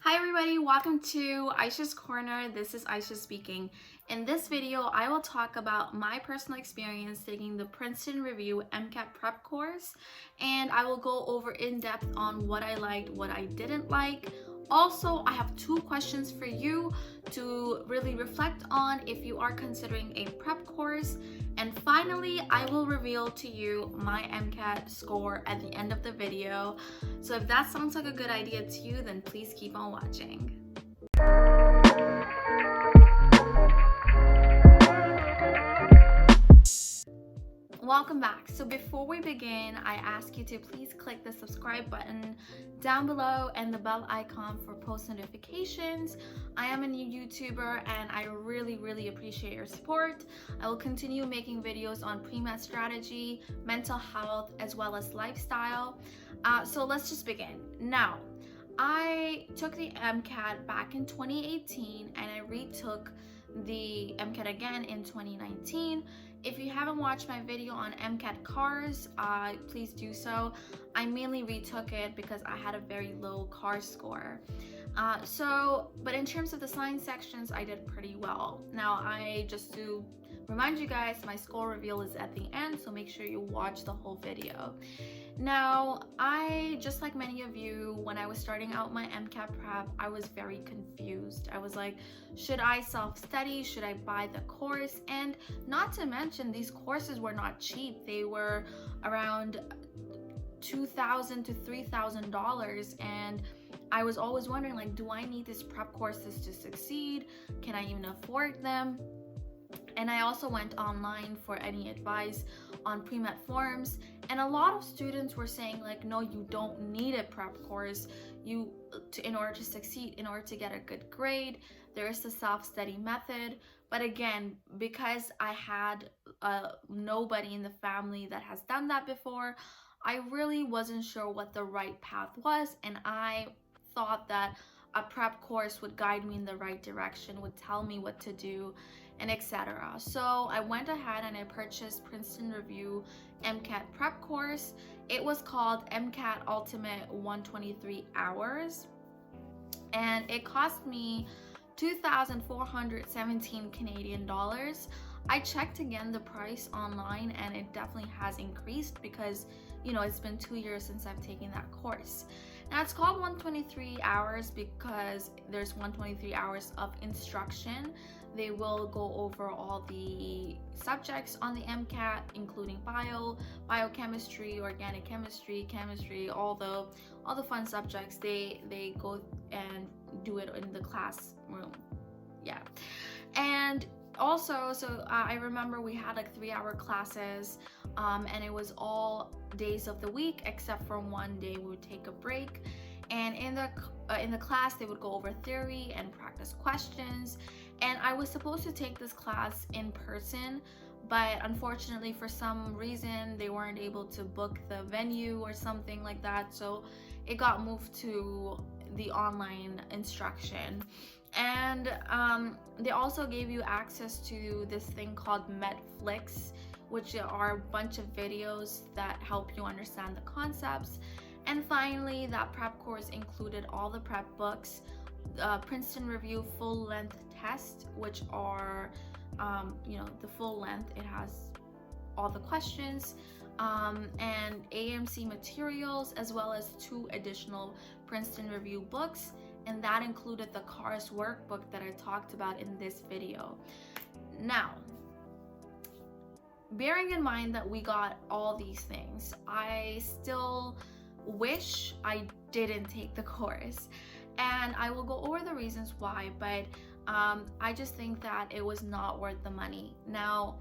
Hi everybody, welcome to Aisha's Corner. This is Aisha speaking. In this video, I will talk about my personal experience taking the Princeton Review MCAT prep course, and I will go over in depth on what I liked, what I didn't like. Also, I have two questions for you to really reflect on if you are considering a prep course. And finally, I will reveal to you my MCAT score at the end of the video. So if that sounds like a good idea to you, then please keep on watching. Welcome back. So before we begin, I ask you to please click the subscribe button down below and the bell icon for post notifications. I am a new YouTuber and I really appreciate your support. I will continue making videos on pre-med strategy, mental health, as well as lifestyle. So let's just begin. Now, I took the MCAT back in 2018 and I retook the MCAT again in 2019. If you haven't watched my video on MCAT CARS, please do so. I mainly retook it because I had a very low CARS score. But in terms of the science sections, I did pretty well. Now, just to remind you guys, my score reveal is at the end, so make sure you watch the whole video. Now, just like many of you, when I was starting out my MCAT prep, I was very confused. I was like, should I self-study? Should I buy the course? And not to mention, these courses were not cheap. They were around $2,000 to $3,000, and I was always wondering, like, do I need these prep courses to succeed? Can I even afford them? And I also went online for any advice on pre-med forums, and a lot of students were saying, like, no, you don't need a prep course in order to succeed, in order to get a good grade. There is the self-study method. But again, because I had nobody in the family that has done that before, I really wasn't sure what the right path was, and I thought that a prep course would guide me in the right direction, would tell me what to do, and etc. So I went ahead and I purchased Princeton Review MCAT prep course. It was called MCAT Ultimate 123 Hours, and it cost me 2,417 Canadian dollars. I checked again the price online and it definitely has increased because, you know, it's been 2 years since I've taken that course. Now, it's called 123 hours because there's 123 hours of instruction. They will go over all the subjects on the MCAT, including biochemistry, organic chemistry, chemistry, all the fun subjects. They go and do it in the classroom. Yeah. And also, I remember we had like 3-hour classes, and it was all days of the week except for one day we would take a break. And in the class, they would go over theory and practice questions. And I was supposed to take this class in person, but unfortunately, for some reason, they weren't able to book the venue or something like that. So it got moved to the online instruction. And they also gave you access to this thing called Netflix, which are a bunch of videos that help you understand the concepts. And finally, that prep course included all the prep books, Princeton Review full-length test, which are, the full length. It has all the questions, and AMC materials, as well as 2 additional Princeton Review books. And that included the CARS workbook that I talked about in this video. Now, bearing in mind that we got all these things, I still wish I didn't take the course. And I will go over the reasons why, but I just think that it was not worth the money. Now,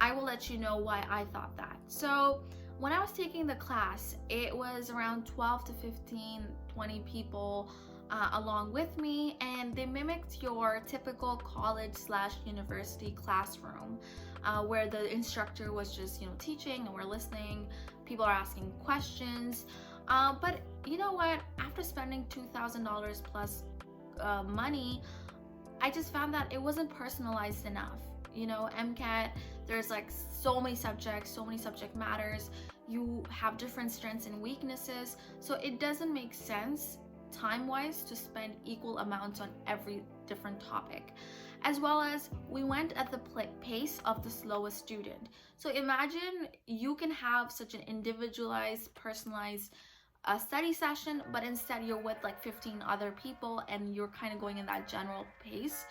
I will let you know why I thought that. So when I was taking the class, it was around 12 to 15, 20 people along with me, and they mimicked your typical college/university classroom, where the instructor was just, teaching and we're listening. People are asking questions. But you know what? After spending $2,000 plus money, I just found that it wasn't personalized enough. MCAT, there's like so many subjects, so many subject matters. You have different strengths and weaknesses. So it doesn't make sense time-wise to spend equal amounts on every different topic, as well as we went at the pace of the slowest student. So imagine you can have such an individualized, personalized study session, but instead you're with like 15 other people and you're kind of going in that general pace.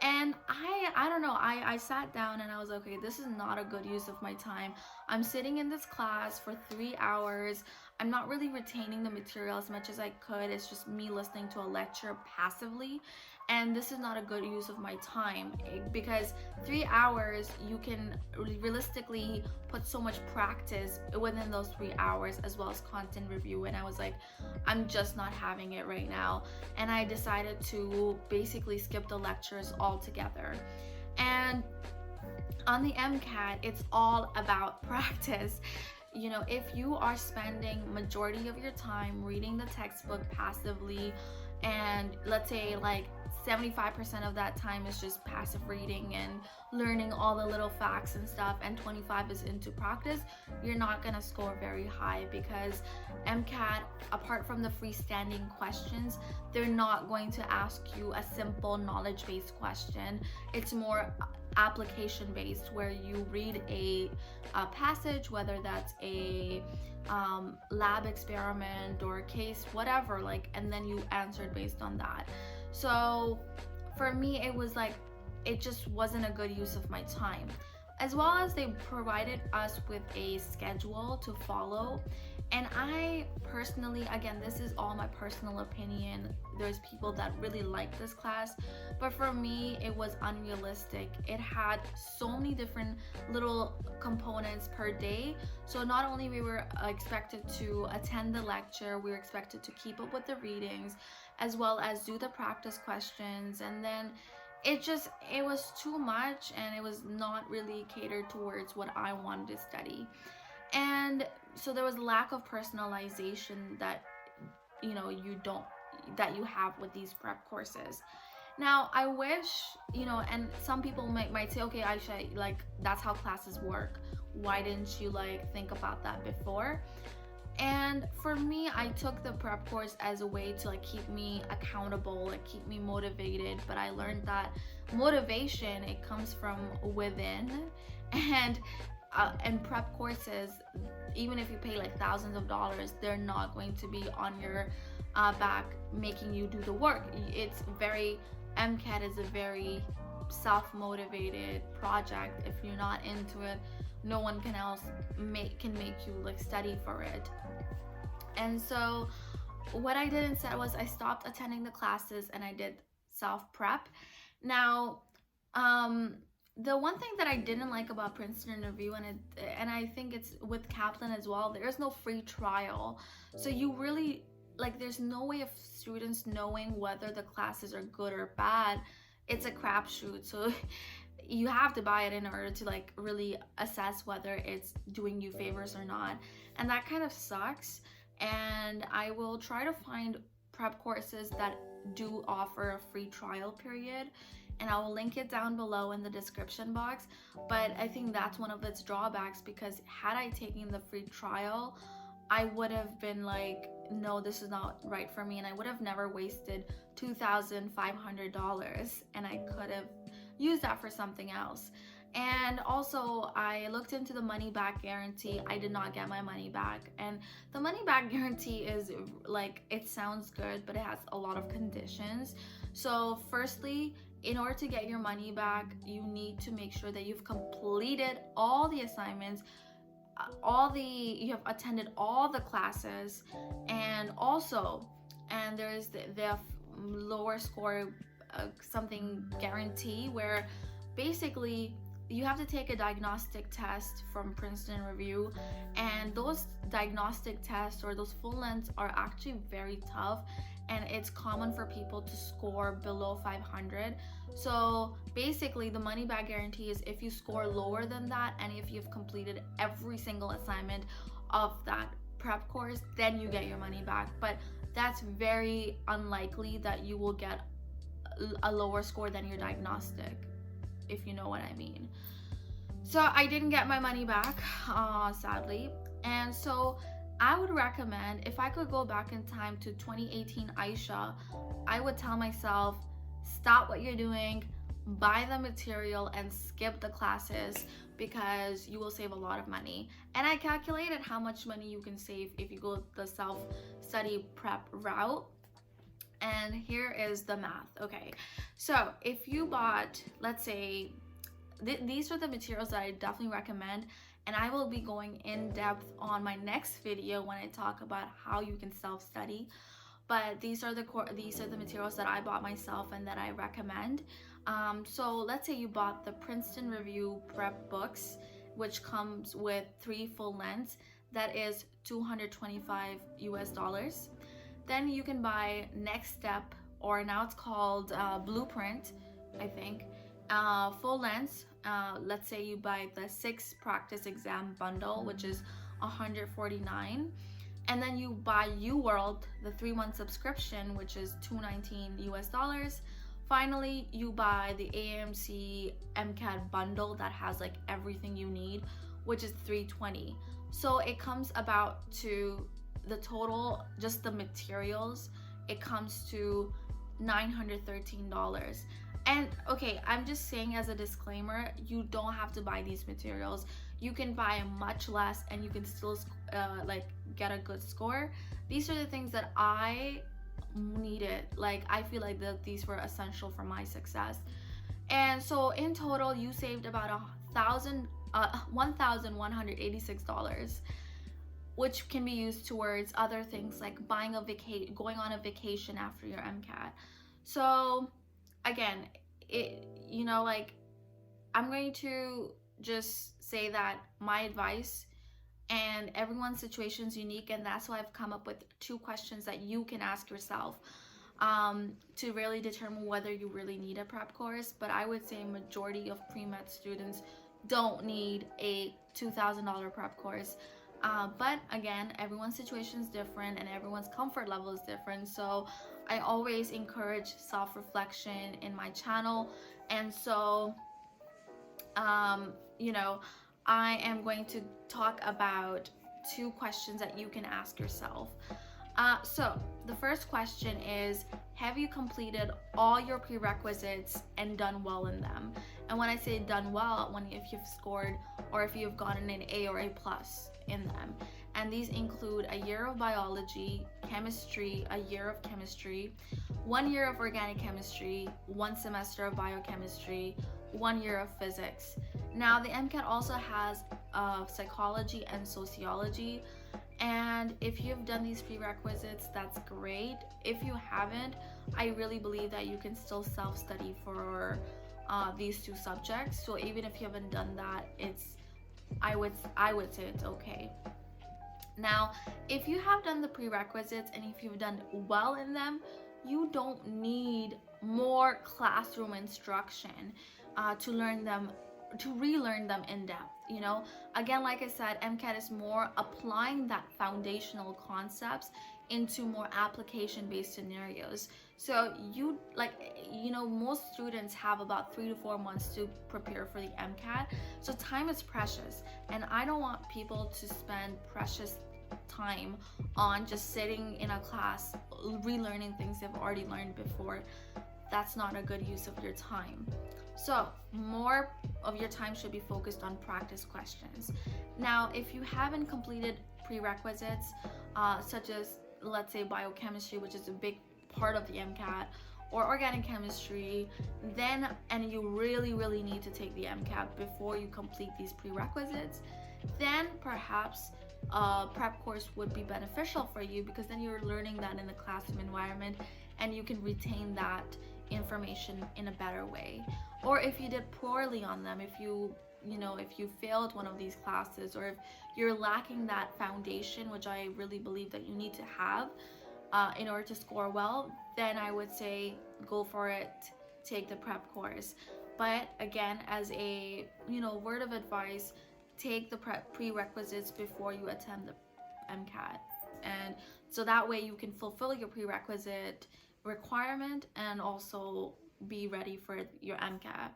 And I don't know, I sat down and I was like, okay, this is not a good use of my time. I'm sitting in this class for 3 hours. I'm not really retaining the material as much as I could. It's just me listening to a lecture passively. And this is not a good use of my time, because 3 hours, you can realistically put so much practice within those 3 hours, as well as content review. And I was like, I'm just not having it right now. And I decided to basically skip the lectures altogether. And on the MCAT, it's all about practice. You know, if you are spending majority of your time reading the textbook passively, and let's say like 75% of that time is just passive reading and learning all the little facts and stuff, and 25 is into practice, you're not gonna score very high, because MCAT, apart from the freestanding questions, they're not going to ask you a simple knowledge-based question. It's more application-based, where you read a passage, whether that's a lab experiment or a case, whatever, like, and then you answered based on that. So for me, it was like, it just wasn't a good use of my time. As well as they provided us with a schedule to follow. And I personally, again, this is all my personal opinion. There's people that really like this class, but for me, it was unrealistic. It had so many different little components per day. So not only we were expected to attend the lecture, we were expected to keep up with the readings, as well as do the practice questions. And then it was too much, and it was not really catered towards what I wanted to study. And so there was lack of personalization that, you know, that you have with these prep courses. Now, I wish, you know, and some people might say, okay, Aisha, like, that's how classes work. Why didn't you like think about that before? And for me, I took the prep course as a way to like keep me accountable, like keep me motivated. But I learned that motivation, it comes from within. And prep courses, even if you pay like thousands of dollars, they're not going to be on your back making you do the work. MCAT is a very self-motivated project. If you're not into it, no one can make you like study for it. And so what I did instead was I stopped attending the classes and I did self-prep. Now, the one thing that I didn't like about Princeton Review, and I think it's with Kaplan as well, there's no free trial. So you really, like, there's no way of students knowing whether the classes are good or bad. It's a crapshoot. So you have to buy it in order to like really assess whether it's doing you favors or not. And that kind of sucks. And I will try to find prep courses that do offer a free trial period, and I will link it down below in the description box. But I think that's one of its drawbacks, because had I taken the free trial, I would have been like, no, this is not right for me, and I would have never wasted $2,500, and I could have used that for something else. And also, I looked into the money back guarantee. I did not get my money back. And the money back guarantee is like, it sounds good, but it has a lot of conditions. So firstly, in order to get your money back, you need to make sure that you've completed all the assignments, you have attended all the classes, and there's the lower score something guarantee, where basically you have to take a diagnostic test from Princeton Review, and those diagnostic tests or those full lengths are actually very tough, and it's common for people to score below 500. So basically the money back guarantee is if you score lower than that, and if you've completed every single assignment of that prep course, then you get your money back. But that's very unlikely that you will get a lower score than your diagnostic, if you know what I mean. So I didn't get my money back, sadly. And so I would recommend, if I could go back in time to 2018 Aisha, I would tell myself, stop what you're doing, buy the material and skip the classes, because you will save a lot of money. And I calculated how much money you can save if you go the self-study prep route. And here is the math. Okay, so if you bought, let's say, these are the materials that I definitely recommend, and I will be going in depth on my next video when I talk about how you can self-study. But these are the materials that I bought myself and that I recommend. So let's say you bought the Princeton Review prep books, which comes with 3 full lengths. That is $225 US. Then you can buy Next Step, or now it's called Blueprint, I think, full length. Let's say you buy the 6 practice exam bundle, which is $149. And then you buy UWorld, the 3-month subscription, which is $219 US. Finally, you buy the AMC MCAT bundle that has like everything you need, which is $320. So it comes about to the total, just the materials, it comes to $913. And okay, I'm just saying as a disclaimer, you don't have to buy these materials. You can buy much less and you can still like get a good score. These are the things that I needed. Like, I feel like that these were essential for my success. And so in total, you saved about $1,186, which can be used towards other things like going on a vacation after your MCAT. So again, like, I'm going to just say that my advice, and everyone's situation is unique, and that's why I've come up with 2 questions that you can ask yourself to really determine whether you really need a prep course. But I would say majority of pre-med students don't need a $2,000 prep course. But again, everyone's situation is different and everyone's comfort level is different. So I always encourage self-reflection in my channel. And so, I am going to talk about 2 questions that you can ask yourself. So the first question is, have you completed all your prerequisites and done well in them? And when I say done well, if you've scored or if you've gotten an A or A+ in them. And these include a year of biology, chemistry, a year of chemistry, 1 year of organic chemistry, 1 semester of biochemistry, 1 year of physics. Now, the MCAT also has psychology and sociology. And if you've done these prerequisites, that's great. If you haven't, I really believe that you can still self-study for these 2 subjects. So even if you haven't done that, I would say it's okay. Now, if you have done the prerequisites and if you've done well in them, you don't need more classroom instruction to relearn them in depth. Again, like I said, MCAT is more applying that foundational concepts into more application-based scenarios. So most students have about 3 to 4 months to prepare for the MCAT. So time is precious, and I don't want people to spend precious time on just sitting in a class relearning things they've already learned before. That's not a good use of your time. So more of your time should be focused on practice questions. Now, if you haven't completed prerequisites, such as, let's say, biochemistry, which is a big part of the MCAT, or organic chemistry, and you really need to take the MCAT before you complete these prerequisites, then perhaps a prep course would be beneficial for you, because then you're learning that in the classroom environment and you can retain that information in a better way. Or if you did poorly on them, if you failed one of these classes, or if you're lacking that foundation, which I really believe that you need to have in order to score well, then I would say go for it, take the prep course. But again, as a word of advice, take the prerequisites before you attempt the MCAT, and so that way you can fulfill your prerequisite requirement and also be ready for your MCAT.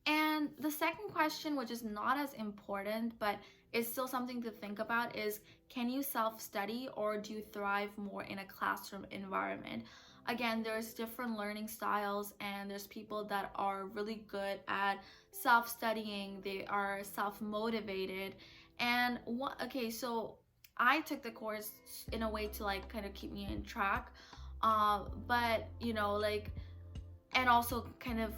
And the second question, which is not as important, but is still something to think about, is can you self-study or do you thrive more in a classroom environment? Again, there's different learning styles, and there's people that are really good at self-studying, they are self-motivated. And what, okay, so I took the course in a way to like kind of keep me in track, but you know, like, and also kind of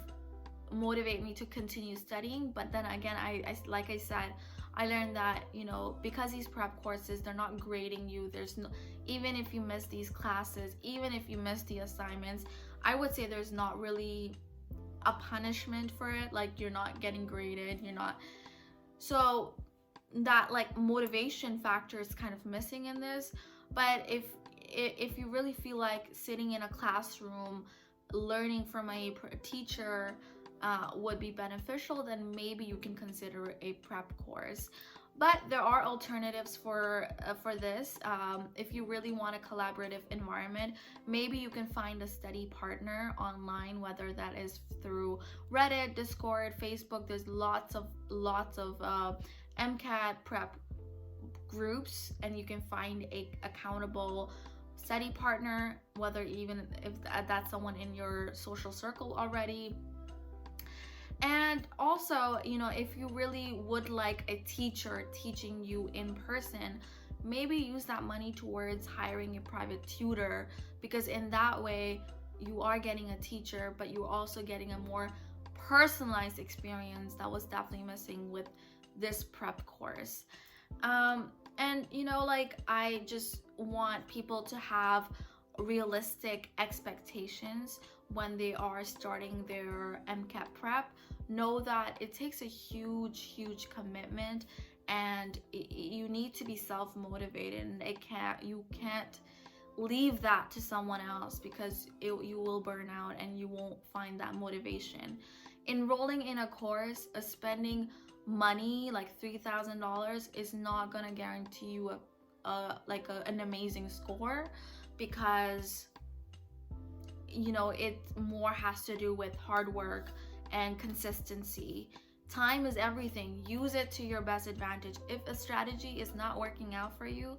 motivate me to continue studying. But then again, I like I said, I learned that, you know, because these prep courses, they're not grading you. There's no, even if you miss these classes, even if you miss the assignments, I would say there's not really a punishment for it. Like, you're not getting graded, you're not, so that like motivation factor is kind of missing in this. But if you really feel like sitting in a classroom learning from a teacher would be beneficial, then maybe you can consider a prep course. But there are alternatives for this. If you really want a collaborative environment, maybe you can find a study partner online, whether that is through Reddit, Discord, Facebook. There's lots of MCAT prep groups, and you can find a accountable study partner, whether even if that's someone in your social circle already. And also, you know, if you really would like a teacher teaching you in person, maybe use that money towards hiring a private tutor, because in that way you are getting a teacher, but you're also getting a more personalized experience that was definitely missing with this prep course. And you know, like, I just want people to have realistic expectations when they are starting their MCAT prep. Know that it takes a huge commitment, and you need to be self-motivated, and you can't leave that to someone else, because you will burn out and you won't find that motivation. Enrolling in a course, spending money like $3,000 is not gonna guarantee you an amazing score, because you know, it more has to do with hard work and consistency. Time is everything. Use it to your best advantage. If a strategy is not working out for you,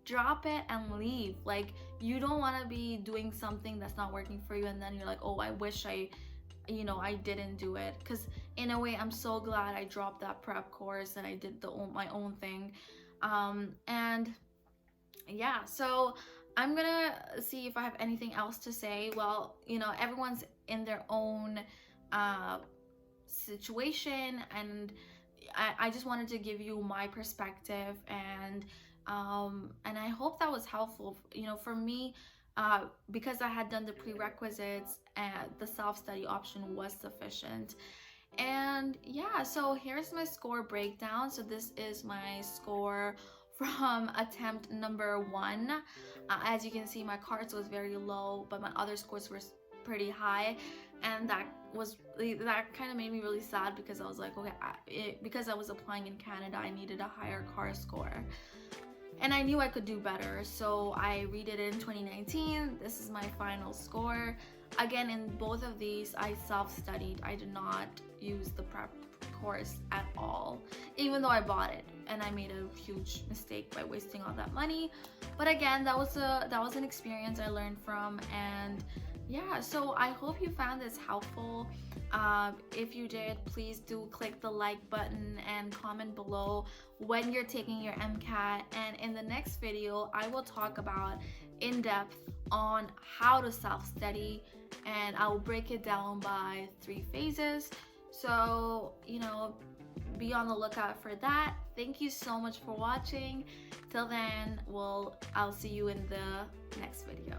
drop it and leave. Like, you don't want to be doing something that's not working for you and then you're like, oh, I wish I didn't do it. Because in a way, I'm so glad I dropped that prep course and I did my own thing. And yeah, so I'm gonna see if I have anything else to say. Well, you know, everyone's in their own situation, and I just wanted to give you my perspective, and I hope that was helpful. You know, for me, because I had done the prerequisites, and the self-study option was sufficient. And yeah, so here's my score breakdown. So this is my score from attempt number 1. As you can see, my cards was very low, but my other scores were pretty high, and that kind of made me really sad, because I was like, okay, because I was applying in Canada, I needed a higher CAR score, and I knew I could do better, so I redid it in 2019. This is my final score. Again, in both of these, I self-studied. I did not use the prep course at all, even though I bought it, and I made a huge mistake by wasting all that money. But again, that was an experience I learned from. And yeah, so I hope you found this helpful. If you did, please do click the like button and comment below when you're taking your MCAT. And in the next video, I will talk about in depth on how to self-study, and I will break it down by 3 phases. So, you know, be on the lookout for that. Thank you so much for watching. Till then, I'll see you in the next video.